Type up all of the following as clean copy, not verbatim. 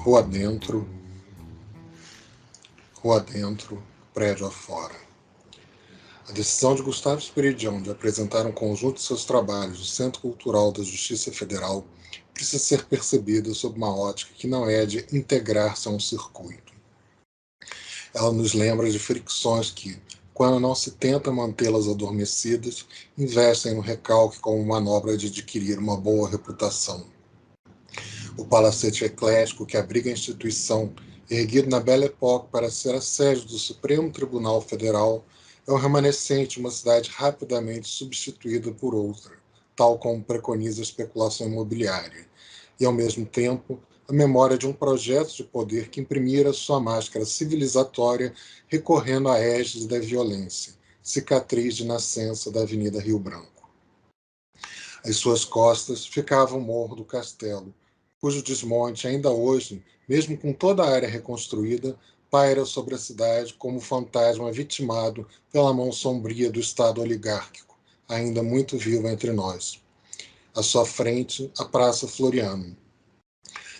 Rua dentro, prédio afora. A decisão de Gustavo Esperidião de apresentar um conjunto de seus trabalhos no Centro Cultural da Justiça Federal precisa ser percebida sob uma ótica que não é de integrar-se a um circuito. Ela nos lembra de fricções que, quando não se tenta mantê-las adormecidas, investem no recalque como manobra de adquirir uma boa reputação. O palacete eclético que abriga a instituição, erguido na Belle Époque para ser a sede do Supremo Tribunal Federal, é um remanescente de uma cidade rapidamente substituída por outra, tal como preconiza a especulação imobiliária, e, ao mesmo tempo, a memória de um projeto de poder que imprimira sua máscara civilizatória recorrendo à égide da violência, cicatriz de nascença da Avenida Rio Branco. Às suas costas ficava o Morro do Castelo, cujo desmonte ainda hoje, mesmo com toda a área reconstruída, paira sobre a cidade como fantasma vitimado pela mão sombria do Estado oligárquico, ainda muito vivo entre nós. À sua frente, a Praça Floriano.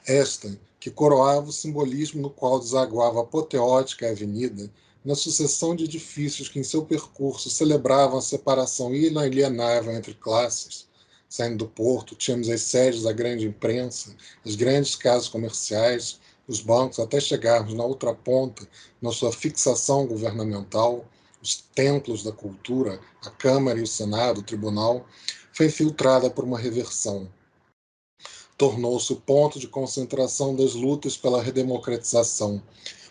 Esta, que coroava o simbolismo no qual desaguava a apoteótica avenida, na sucessão de edifícios que em seu percurso celebravam a separação inalienável entre classes. Saindo do porto, tínhamos as sedes da grande imprensa, as grandes casas comerciais, os bancos, até chegarmos na outra ponta, na sua fixação governamental, os templos da cultura, a Câmara e o Senado, o Tribunal, foi infiltrada por uma reversão. Tornou-se o ponto de concentração das lutas pela redemocratização,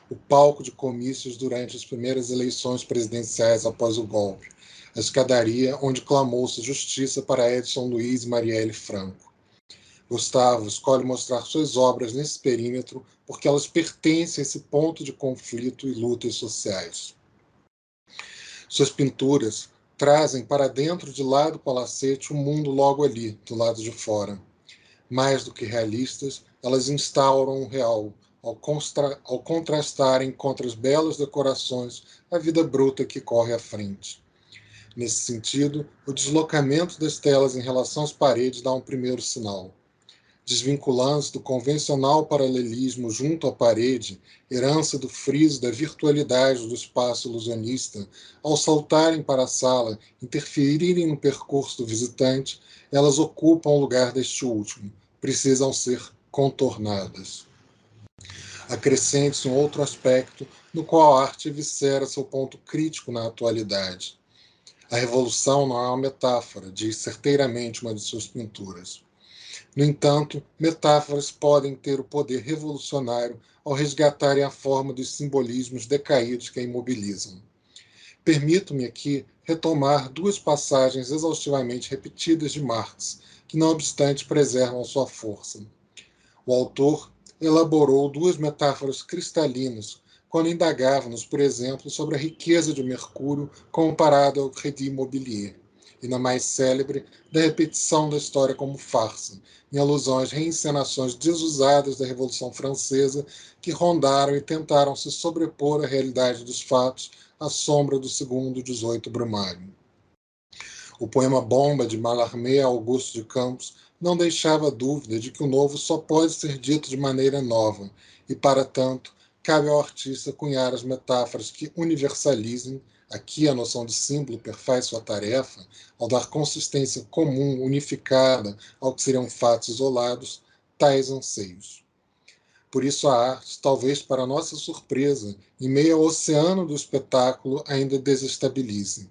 o palco de comícios durante as primeiras eleições presidenciais após o golpe, a escadaria onde clamou-se justiça para Edson Luiz e Marielle Franco. Gustavo escolhe mostrar suas obras nesse perímetro porque elas pertencem a esse ponto de conflito e lutas sociais. Suas pinturas trazem para dentro de lá do palacete o mundo logo ali, do lado de fora. Mais do que realistas, elas instauram o real, ao contrastarem contra as belas decorações a vida bruta que corre à frente. Nesse sentido, o deslocamento das telas em relação às paredes dá um primeiro sinal. Desvinculando-se do convencional paralelismo junto à parede, herança do friso da virtualidade do espaço ilusionista, ao saltarem para a sala, interferirem no percurso do visitante, elas ocupam o lugar deste último, precisam ser contornadas. Acrescente-se um outro aspecto no qual a arte eviscera seu ponto crítico na atualidade. A revolução não é uma metáfora, diz certeiramente uma de suas pinturas. No entanto, metáforas podem ter o poder revolucionário ao resgatarem a forma dos simbolismos decaídos que a imobilizam. Permito-me aqui retomar duas passagens exaustivamente repetidas de Marx, que não obstante preservam sua força. O autor elaborou duas metáforas cristalinas, quando indagava-nos, por exemplo, sobre a riqueza de Mercúrio comparada ao Crédit Immobilier, e na mais célebre, da repetição da história como farsa, em alusão às reencenações desusadas da Revolução Francesa que rondaram e tentaram se sobrepor à realidade dos fatos à sombra do segundo 18 Brumário. O poema Bomba, de Mallarmé a Augusto de Campos, não deixava dúvida de que o novo só pode ser dito de maneira nova, e, para tanto, cabe ao artista cunhar as metáforas que universalizem, aqui a noção de símbolo perfaz sua tarefa, ao dar consistência comum, unificada ao que seriam fatos isolados, tais anseios. Por isso a arte, talvez para nossa surpresa, em meio ao oceano do espetáculo, ainda desestabilize.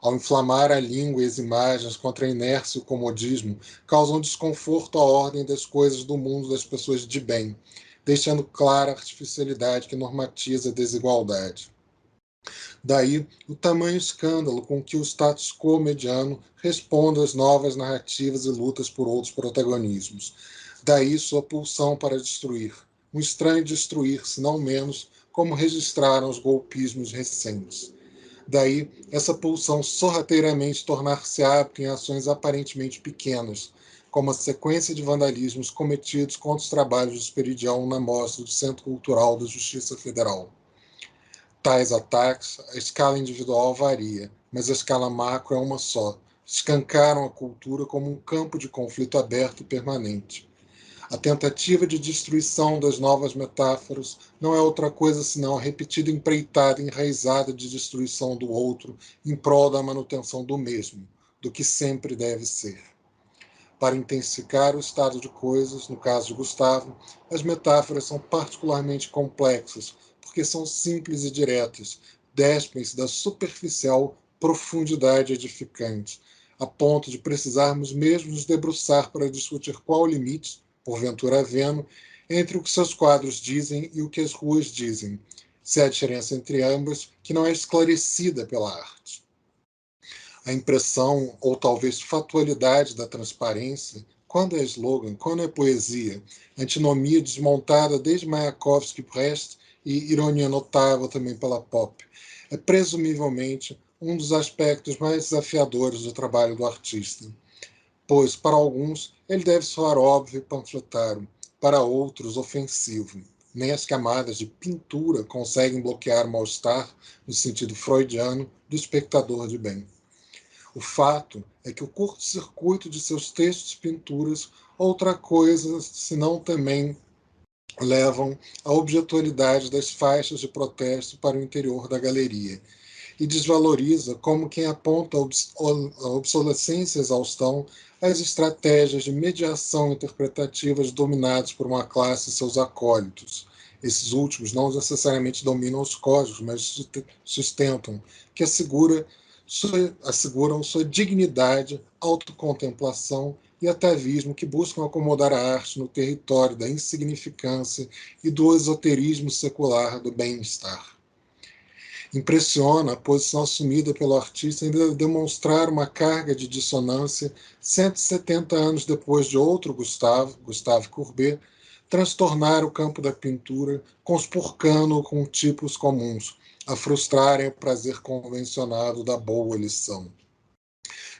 Ao inflamar a língua e as imagens contra a inércia e o comodismo, causam desconforto à ordem das coisas do mundo das pessoas de bem, deixando clara a artificialidade que normatiza a desigualdade. Daí o tamanho escândalo com que o status quo mediano responde às novas narrativas e lutas por outros protagonismos. Daí sua pulsão para destruir, um estranho destruir, se não menos, como registraram os golpismos recentes. Daí, essa pulsão sorrateiramente tornar-se hábito em ações aparentemente pequenas, como a sequência de vandalismos cometidos contra os trabalhos de Esperidião na mostra do Centro Cultural da Justiça Federal. Tais ataques, a escala individual varia, mas a escala macro é uma só. Escancaram a cultura como um campo de conflito aberto e permanente. A tentativa de destruição das novas metáforas não é outra coisa senão a repetida empreitada enraizada de destruição do outro em prol da manutenção do mesmo, do que sempre deve ser. Para intensificar o estado de coisas, no caso de Gustavo, as metáforas são particularmente complexas, porque são simples e diretas, despem-se da superficial profundidade edificante, a ponto de precisarmos mesmo nos debruçar para discutir qual o limite, porventura havendo, entre o que seus quadros dizem e o que as ruas dizem, se há diferença entre ambas que não é esclarecida pela arte. A impressão, ou talvez fatualidade da transparência, quando é slogan, quando é poesia, antinomia desmontada desde Mayakovsky, Brecht e ironia notável também pela pop, é presumivelmente um dos aspectos mais desafiadores do trabalho do artista, pois, para alguns, ele deve soar óbvio e panfletário, para outros, ofensivo. Nem as camadas de pintura conseguem bloquear o mal-estar, no sentido freudiano, do espectador de bem. O fato é que o curto-circuito de seus textos e pinturas, outra coisa, senão também levam à objetualidade das faixas de protesto para o interior da galeria, e desvaloriza como quem aponta a obsolescência e exaustão as estratégias de mediação interpretativas dominadas por uma classe e seus acólitos. Esses últimos não necessariamente dominam os códigos, mas sustentam, que asseguram sua dignidade, autocontemplação e atavismo que buscam acomodar a arte no território da insignificância e do esoterismo secular do bem-estar. Impressiona a posição assumida pelo artista em demonstrar uma carga de dissonância 170 anos depois de outro Gustave Courbet, transtornar o campo da pintura, conspurcando-o com tipos comuns, a frustrarem o prazer convencionado da boa lição.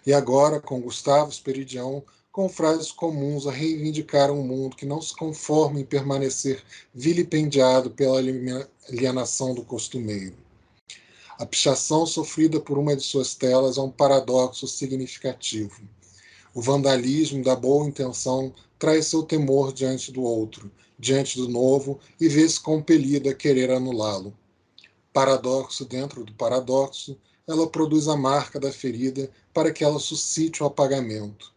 E agora, com Gustavo Esperidião, com frases comuns a reivindicar um mundo que não se conforma em permanecer vilipendiado pela alienação do costumeiro. A pichação sofrida por uma de suas telas é um paradoxo significativo. O vandalismo da boa intenção traz seu temor diante do outro, diante do novo, e vê-se compelido a querer anulá-lo. Paradoxo dentro do paradoxo, ela produz a marca da ferida para que ela suscite o apagamento.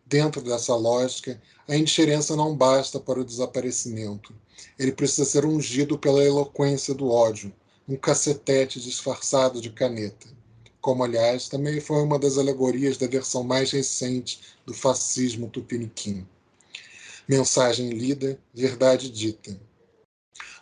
Dentro dessa lógica, a indiferença não basta para o desaparecimento. Ele precisa ser ungido pela eloquência do ódio, um cacetete disfarçado de caneta, como, aliás, também foi uma das alegorias da versão mais recente do fascismo tupiniquim. Mensagem lida, verdade dita.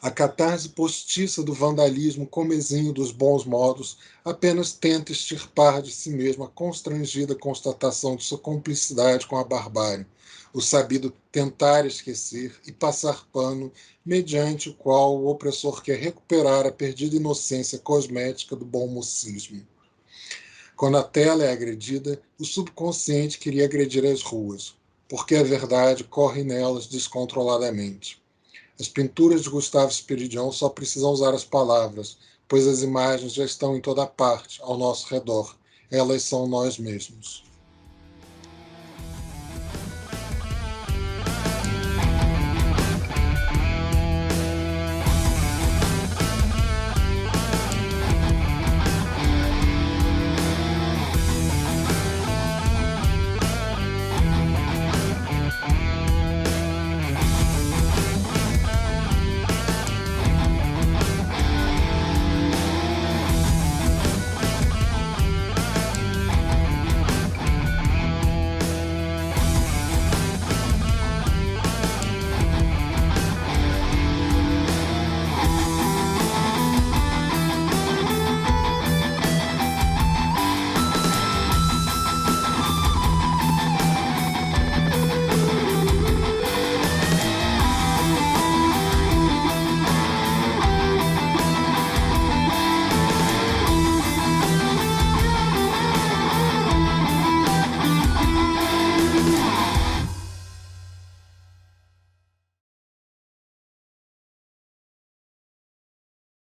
A catarse postiça do vandalismo comezinho dos bons modos apenas tenta extirpar de si mesma a constrangida constatação de sua cumplicidade com a barbárie, o sabido tentar esquecer e passar pano, mediante o qual o opressor quer recuperar a perdida inocência cosmética do bom mocismo. Quando a tela é agredida, o subconsciente queria agredir as ruas, porque a verdade corre nelas descontroladamente. As pinturas de Gustavo Esperidião só precisam usar as palavras, pois as imagens já estão em toda parte, ao nosso redor. Elas são nós mesmos.